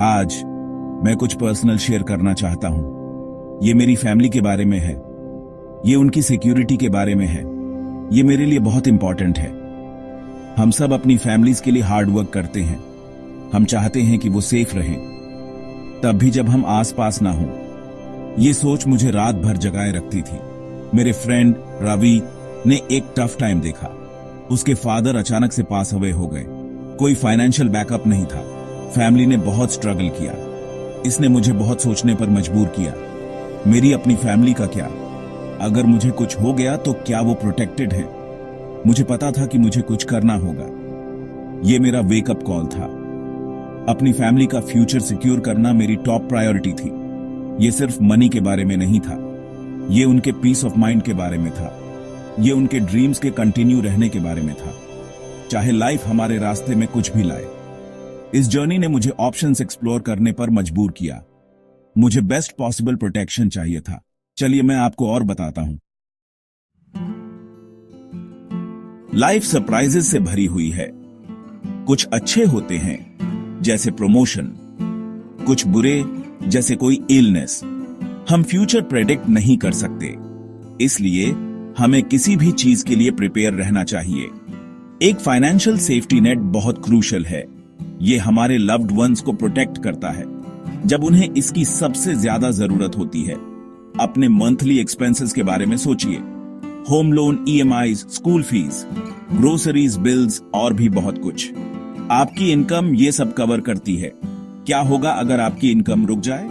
आज मैं कुछ पर्सनल शेयर करना चाहता हूं। ये मेरी फैमिली के बारे में है, ये उनकी सिक्योरिटी के बारे में है। ये मेरे लिए बहुत इंपॉर्टेंट है। हम सब अपनी फैमिलीज के लिए हार्ड वर्क करते हैं। हम चाहते हैं कि वो सेफ रहें, तब भी जब हम आसपास ना हों। ये सोच मुझे रात भर जगाए रखती थी। मेरे फ्रेंड रवि ने एक टफ टाइम देखा। उसके फादर अचानक से पास अवे हो गए। कोई फाइनेंशियल बैकअप नहीं था। फैमिली ने बहुत स्ट्रगल किया। इसने मुझे बहुत सोचने पर मजबूर किया। मेरी अपनी फैमिली का क्या? अगर मुझे कुछ हो गया तो क्या वो प्रोटेक्टेड है? मुझे पता था कि मुझे कुछ करना होगा। ये मेरा वेकअप कॉल था। अपनी फैमिली का फ्यूचर सिक्योर करना मेरी टॉप प्रायोरिटी थी। ये सिर्फ मनी के बारे में नहीं था, ये उनके पीस ऑफ माइंड के बारे में था। ये उनके ड्रीम्स के कंटिन्यू रहने के बारे में था, चाहे लाइफ हमारे रास्ते में कुछ भी लाए। इस जर्नी ने मुझे ऑप्शंस एक्सप्लोर करने पर मजबूर किया। मुझे बेस्ट पॉसिबल प्रोटेक्शन चाहिए था। चलिए मैं आपको और बताता हूं। लाइफ सरप्राइजेस से भरी हुई है। कुछ अच्छे होते हैं जैसे प्रमोशन, कुछ बुरे जैसे कोई इलनेस। हम फ्यूचर प्रेडिक्ट नहीं कर सकते, इसलिए हमें किसी भी चीज के लिए प्रिपेयर रहना चाहिए। एक फाइनेंशियल सेफ्टी नेट बहुत क्रूशियल है। ये हमारे लव्ड वंस को प्रोटेक्ट करता है जब उन्हें इसकी सबसे ज्यादा जरूरत होती है। अपने मंथली एक्सपेंसेस के बारे में सोचिए। Home loan, EMIs, school fees, groceries, bills और भी बहुत कुछ। आपकी इनकम ये सब कवर करती है। क्या होगा अगर आपकी इनकम रुक जाए?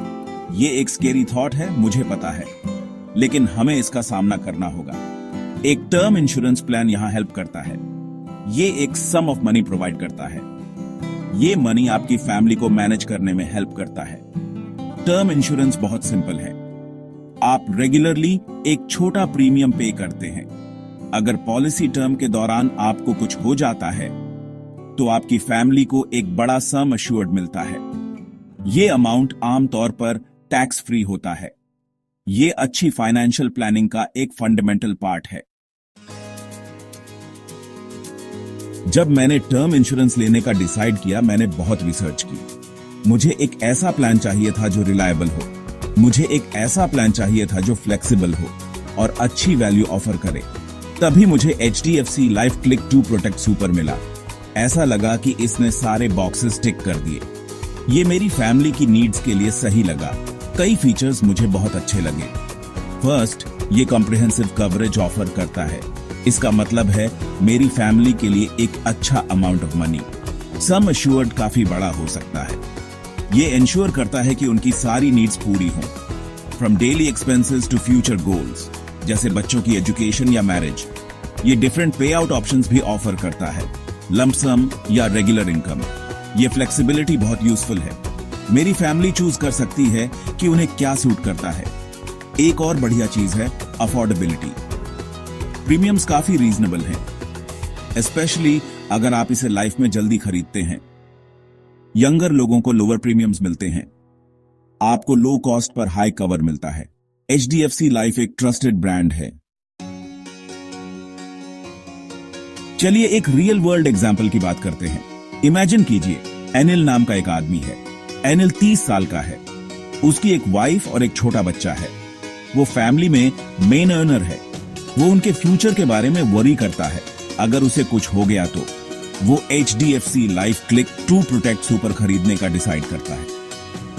ये एक स्केरी थॉट है, मुझे पता है, लेकिन हमें इसका सामना करना होगा। एक टर्म इंश्योरेंस प्लान यहां हेल्प करता है। ये एक सम ऑफ मनी प्रोवाइड करता है। ये मनी आपकी फैमिली को मैनेज करने में हेल्प करता है। टर्म इंश्योरेंस बहुत सिंपल है। आप रेगुलरली एक छोटा प्रीमियम पे करते हैं। अगर पॉलिसी टर्म के दौरान आपको कुछ हो जाता है तो आपकी फैमिली को एक बड़ा सम अश्योर्ड मिलता है। ये अमाउंट आमतौर पर टैक्स फ्री होता है। ये अच्छी फाइनेंशियल प्लानिंग का एक फंडामेंटल पार्ट है। जब मैंने टर्म इंश्योरेंस लेने का डिसाइड किया, मैंने बहुत रिसर्च की। मुझे एक ऐसा प्लान चाहिए था जो रिलायबल हो। मुझे एक ऐसा प्लान चाहिए था जो फ्लेक्सिबल हो और अच्छी वैल्यू ऑफर करे। तभी मुझे HDFC life click 2 protect super मिला। ऐसा लगा कि इसने सारे बॉक्सेस टिक कर दिए। ये मेरी फैमिली की नीड्स के लिए सही लगा। कई फीचर्स मुझे बहुत अच्छे लगे। फर्स्ट, ये कॉम्प्रिहेंसिव कवरेज ऑफर करता है। इसका मतलब है मेरी फैमिली के लिए एक अच्छा amount of money. Sum assured काफी बड़ा हो सकता है। ये इंश्योर करता है कि उनकी सारी नीड्स पूरी हों, from daily expenses to future goals, जैसे बच्चों की एजुकेशन या मैरिज। ये डिफरेंट पे आउट ऑप्शंस भी ऑफर करता है, लंप सम या रेगुलर इनकम। ये फ्लेक्सिबिलिटी बहुत यूजफुल है। मेरी फैमिली चूज कर सकती है कि उन्हें क्या सूट करता है। एक और बढ़िया चीज है अफोर्डेबिलिटी। प्रीमियम्स काफी रीजनेबल हैं, स्पेशली अगर आप इसे लाइफ में जल्दी खरीदते हैं। यंगर लोगों को लोअर प्रीमियम्स मिलते हैं। आपको low cost per high cover मिलता है। HDFC लाइफ एक ट्रस्टेड ब्रांड है। चलिए एक रियल वर्ल्ड एग्जांपल की बात करते हैं। इमेजिन कीजिए, अनिल नाम का एक आदमी है। अनिल 30 साल का है। उसकी एक वाइफ और एक छोटा बच्चा है। वो फैमिली में मेन अर्नर है। वो उनके फ्यूचर के बारे में वरी करता है। अगर उसे कुछ हो गया तो वो HDFC life click 2 protect super खरीदने का डिसाइड करता है।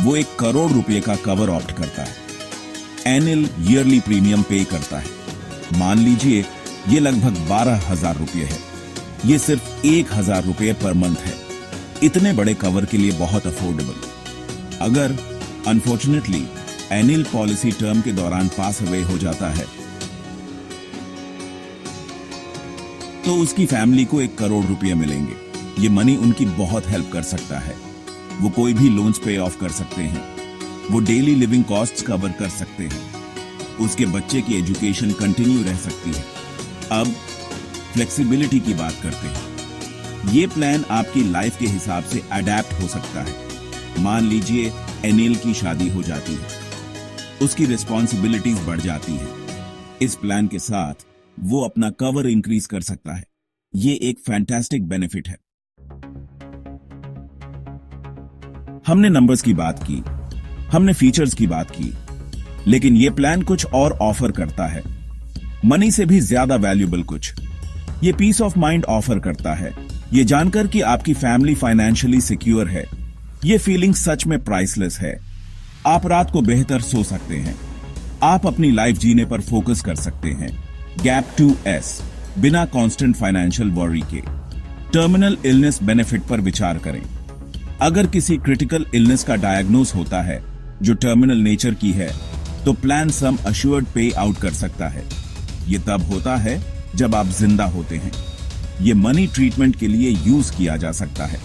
वो 1 करोड़ रुपए का कवर ऑप्ट करता है। एनिल ईयरली प्रीमियम पे करता है। मान लीजिए ये लगभग 12,000 रुपये है। ये सिर्फ 1,000 रुपये पर मंथ है। इतने बड़े कवर के लिए बहुत अफोर्डेबल। अगर अनफॉर्चुनेटली एनिल पॉलिसी टर्म के दौरान पास अवे हो जाता है तो उसकी फैमिली को 1 करोड़ रुपये मिलेंगे। ये मनी उनकी बहुत हेल्प कर सकता है। वो कोई भी लोन्स पे ऑफ कर सकते हैं। वो डेली लिविंग कॉस्ट्स कवर कर सकते हैं। उसके बच्चे की एजुकेशन कंटिन्यू रह सकती है। अब फ्लेक्सिबिलिटी की बात करते हैं। ये प्लान आपकी लाइफ के हिसाब से अडेप्ट हो सकता है। मान लीजिए एनिल की शादी हो जाती है, उसकी रिस्पॉन्सिबिलिटीज बढ़ जाती हैं। इस प्लान के साथ वो अपना कवर इंक्रीज कर सकता है। ये एक फैंटास्टिक बेनिफिट है। हमने नंबर्स की बात की, हमने फीचर्स की बात की, लेकिन यह प्लान कुछ और ऑफर करता है। मनी से भी ज्यादा वैल्यूबल कुछ। ये पीस ऑफ माइंड ऑफर करता है, ये जानकर कि आपकी फैमिली फाइनेंशियली सिक्योर है। ये फीलिंग सच में प्राइसलेस है। आप रात को बेहतर सो सकते हैं, आप अपनी लाइफ जीने पर फोकस कर सकते हैं। गैप 2S, बिना कांस्टेंट फाइनेंशियल वॉरी के। टर्मिनल इलनेस बेनिफिट पर विचार करें। अगर किसी क्रिटिकल इलनेस का डायग्नोज होता है जो टर्मिनल नेचर की है, तो प्लान सम अश्योर्ड पे आउट कर सकता है। यह तब होता है जब आप जिंदा होते हैं। यह मनी ट्रीटमेंट के लिए यूज किया जा सकता है।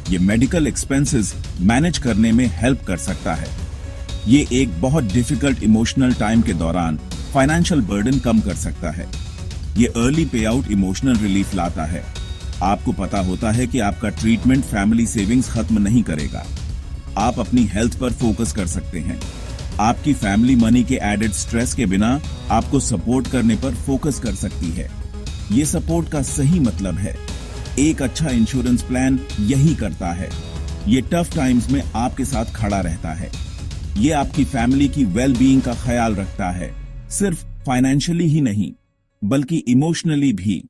यह मेडिकल एक्सपेंसेस मैनेज करने में हेल्प कर सकता है। ये एक बहुत डिफिकल्ट इमोशनल टाइम के दौरान फाइनेंशियल बर्डन कम कर सकता है। ये अर्ली पे आउट इमोशनल रिलीफ लाता है। आपको पता होता है कि आपका ट्रीटमेंट फैमिली सेविंग्स खत्म नहीं करेगा। आप अपनी हेल्थ पर फोकस कर सकते हैं। आपकी फैमिली मनी के एडेड स्ट्रेस के बिना आपको सपोर्ट करने पर फोकस कर सकती है। ये सपोर्ट का सही मतलब है। एक अच्छा इंश्योरेंस प्लान यही करता है। ये टफ टाइम्स में आपके साथ खड़ा रहता है। ये आपकी फैमिली की वेल बीइंग का ख्याल रखता है, सिर्फ फाइनेंशियली ही नहीं बल्कि इमोशनली भी।